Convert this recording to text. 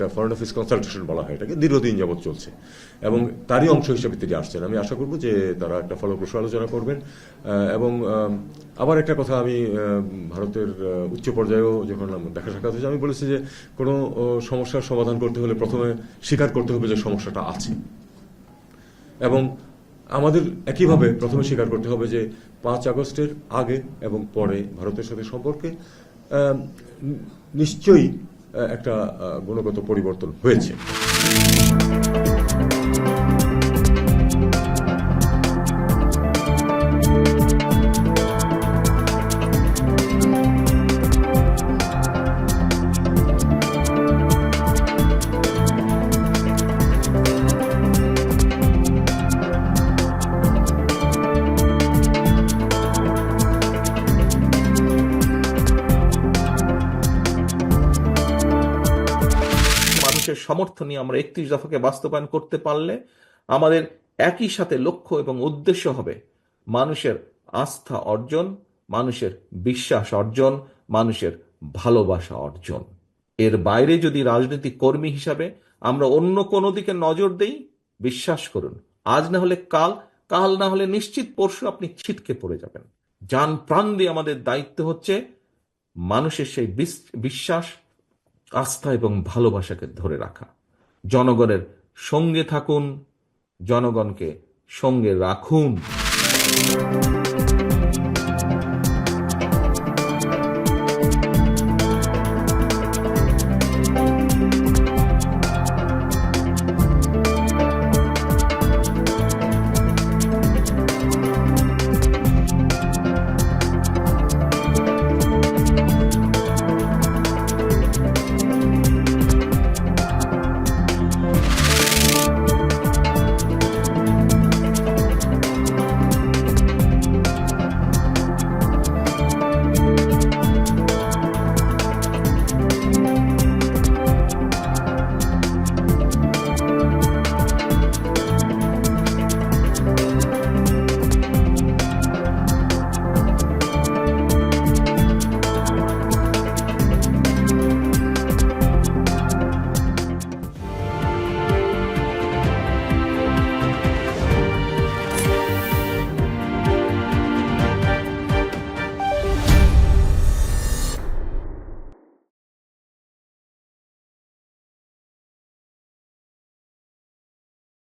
যেটা foreign office consultation বলা হয়, এটাকে দীর্ঘদিন যাবৎ চলছে এবং তারই অংশ হিসেবে তিনি আসছেন। আমি আশা করব যে তারা একটা ফলপ্রসূ আলোচনা করবেন। এবং আবার একটা কথা, আমি ভারতের উচ্চ পর্যায়েও যখন দেখা সাক্ষাৎ হয়েছে, আমি বলেছি যে কোনো সমস্যার সমাধান করতে হলে প্রথমে স্বীকার করতে হবে যে সমস্যাটা আছে, এবং আমাদের একইভাবে প্রথমে স্বীকার করতে হবে যে 5 আগস্টের আগে এবং পরে ভারতের সাথে সম্পর্কে নিশ্চয়ই একটা গুণগত পরিবর্তন হয়েছে। সমর্থন নিয়ে আমরা 31 দফাকে বাস্তবায়ন করতে পারলে আমাদের একই সাথে লক্ষ্য এবং উদ্দেশ্য হবে মানুষের আস্থা অর্জন, মানুষের বিশ্বাস অর্জন, মানুষের ভালোবাসা অর্জন। এর বাইরে যদি রাজনৈতিক কর্মী হিসাবে আমরা অন্য কোনো দিকে নজর দেই, বিশ্বাস করুন, আজ না হলে কাল, কাল না হলে নিশ্চিত পরশু আপনি ছিটকে পড়ে যাবেন। জান প্রাণ দিয়ে আমাদের দায়িত্ব হচ্ছে মানুষের সেই বিশ্বাস, আস্থা এবং ভালোবাসাকে ধরে রাখা। জনগণের সঙ্গে থাকুন, জনগণকে সঙ্গে রাখুন।